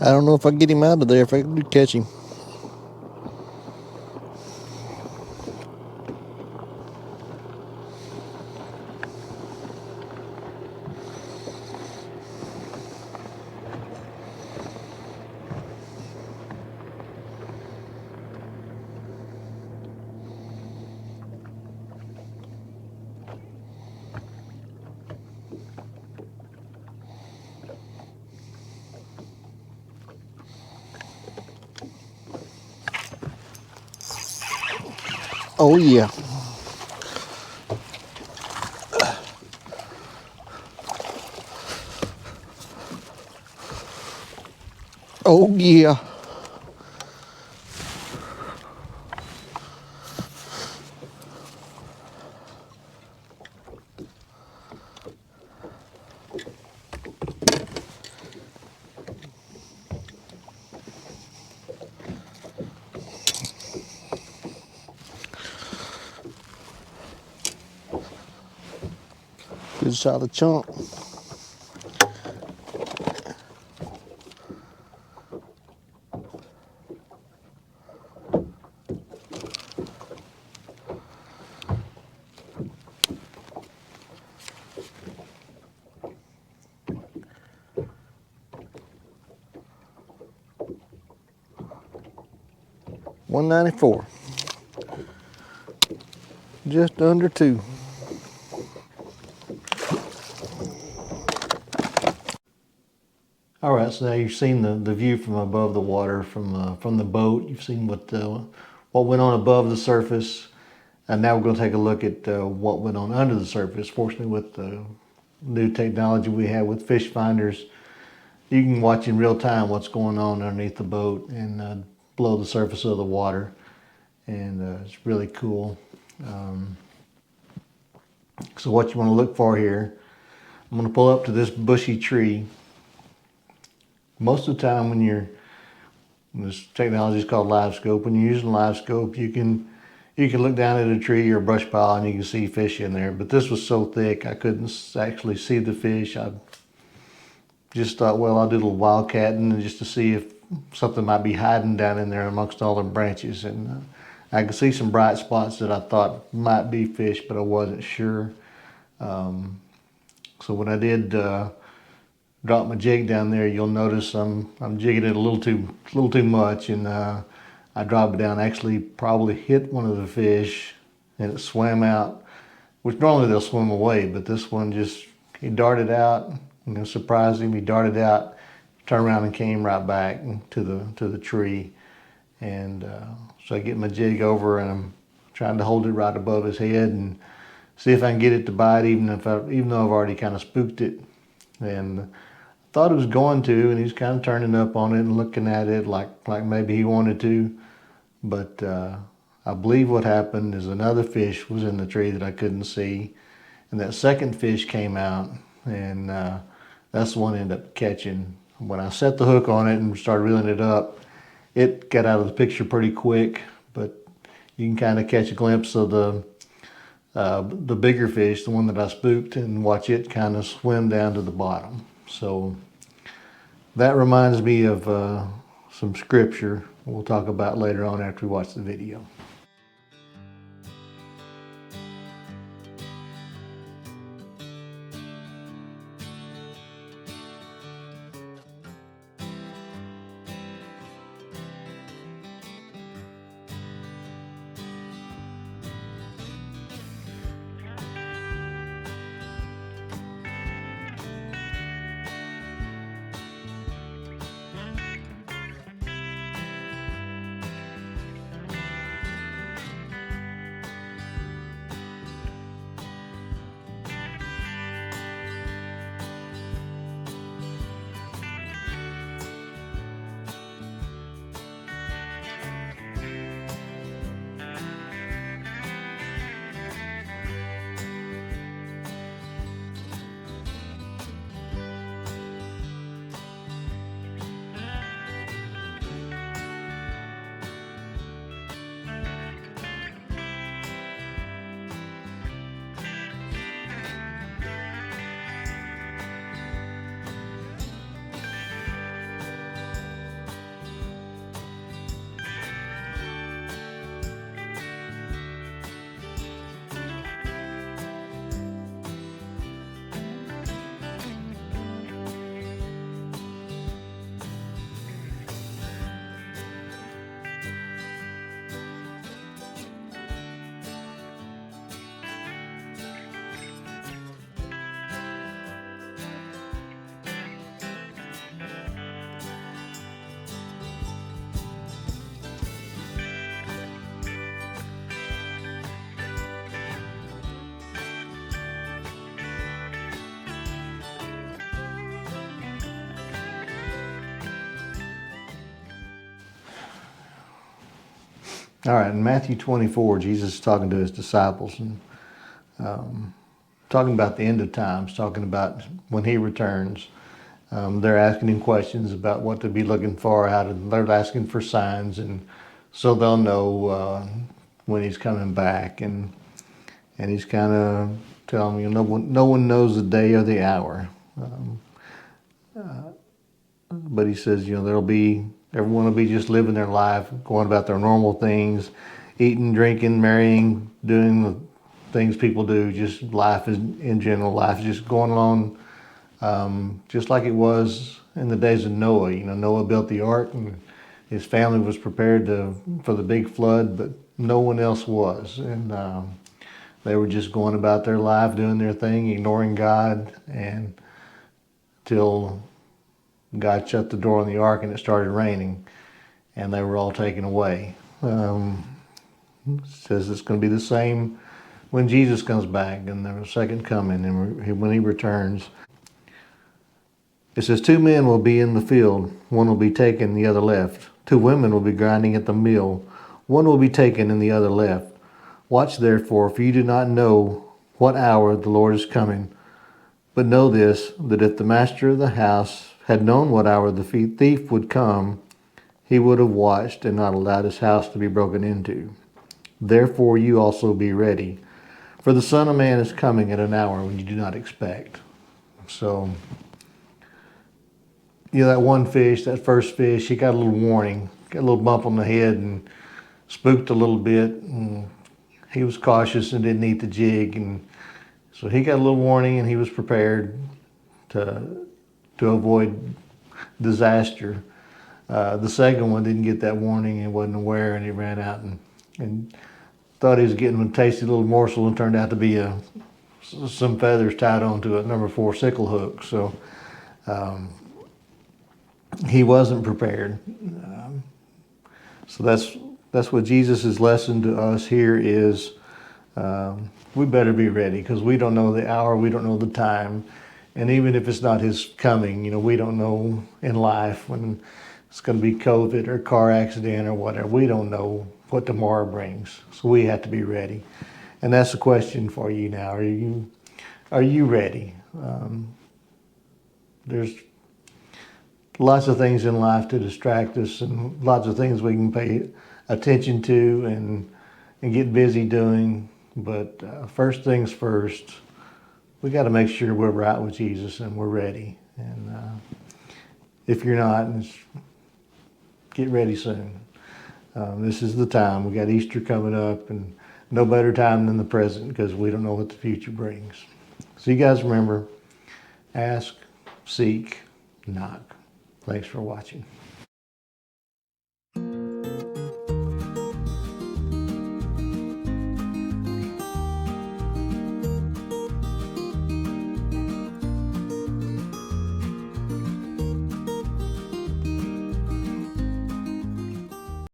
I don't know if I can get him out of there, if I do catch him. Oh yeah. Oh yeah. Good solid chunk. $1.94. Just under 2. All right, so now you've seen the view from above the water, from the boat. You've seen what went on above the surface, and now we're going to take a look at what went on under the surface. Fortunately, with the new technology we have with fish finders, you can watch in real time what's going on underneath the boat and below the surface of the water, and it's really cool. So what you want to look for here, I'm going to pull up to this bushy tree. Most of the time when this technology is called live scope. When you're using live scope, you can look down at a tree or a brush pile and you can see fish in there. But this was so thick I couldn't actually see the fish. I just thought, well, I'll do a little wildcatting just to see if something might be hiding down in there amongst all the branches. And I could see some bright spots that I thought might be fish, but I wasn't sure. So when I did drop my jig down there, you'll notice I'm jigging it a little too much, and I dropped it down. Actually, probably hit one of the fish, and it swam out. Which normally they'll swim away, but this one he darted out. Surprised him. He darted out, turned around, and came right back to the tree. And so I get my jig over, and I'm trying to hold it right above his head and see if I can get it to bite, even though I've already kind of spooked it. And thought it was going to, and he's kind of turning up on it and looking at it like maybe he wanted to. But I believe what happened is another fish was in the tree that I couldn't see, and that second fish came out, and that's the one I ended up catching. When I set the hook on it and started reeling it up, it got out of the picture pretty quick, but you can kind of catch a glimpse of the bigger fish, the one that I spooked, and watch it kind of swim down to the bottom. So that reminds me of some scripture we'll talk about later on after we watch the video. All right, in Matthew 24, Jesus is talking to his disciples and talking about the end of times, talking about when he returns. They're asking him questions about what to be looking for, they're asking for signs, and so they'll know when he's coming back. And he's kind of telling them, no one knows the day or the hour. But he says, everyone will be just living their life, going about their normal things, eating, drinking, marrying, doing the things people do. Just life is, in general, life is just going along, just like it was in the days of Noah. Noah built the ark, and his family was prepared for the big flood, but no one else was, and they were just going about their life, doing their thing, ignoring God, and till God shut the door on the ark and it started raining, and they were all taken away. It says it's going to be the same when Jesus comes back and the second coming and when he returns. It says 2 men will be in the field, one will be taken, the other left. 2 women will be grinding at the mill, one will be taken and the other left. Watch therefore, for you do not know what hour the Lord is coming. But know this, that if the master of the house had known what hour the thief would come, he would have watched and not allowed his house to be broken into. Therefore you also be ready, for the Son of Man is coming at an hour when you do not expect. So, that one fish, that first fish, he got a little warning, got a little bump on the head and spooked a little bit. And he was cautious and didn't eat the jig, and so he got a little warning and he was prepared to avoid disaster. The second one didn't get that warning and wasn't aware, and he ran out and thought he was getting a tasty little morsel, and turned out to be some feathers tied onto a number 4 sickle hook. So he wasn't prepared. So that's what Jesus' lesson to us here is. We better be ready, because we don't know the hour, we don't know the time. And even if it's not his coming, we don't know in life when it's going to be COVID or car accident or whatever. We don't know what tomorrow brings. So we have to be ready. And that's the question for you now. Are you ready? There's lots of things in life to distract us, and lots of things we can pay attention to and get busy doing. But first things first, we got to make sure we're right with Jesus and we're ready. And if you're not, get ready soon. This is the time. We got Easter coming up, and no better time than the present, because we don't know what the future brings. So you guys remember, ask, seek, knock. Thanks for watching.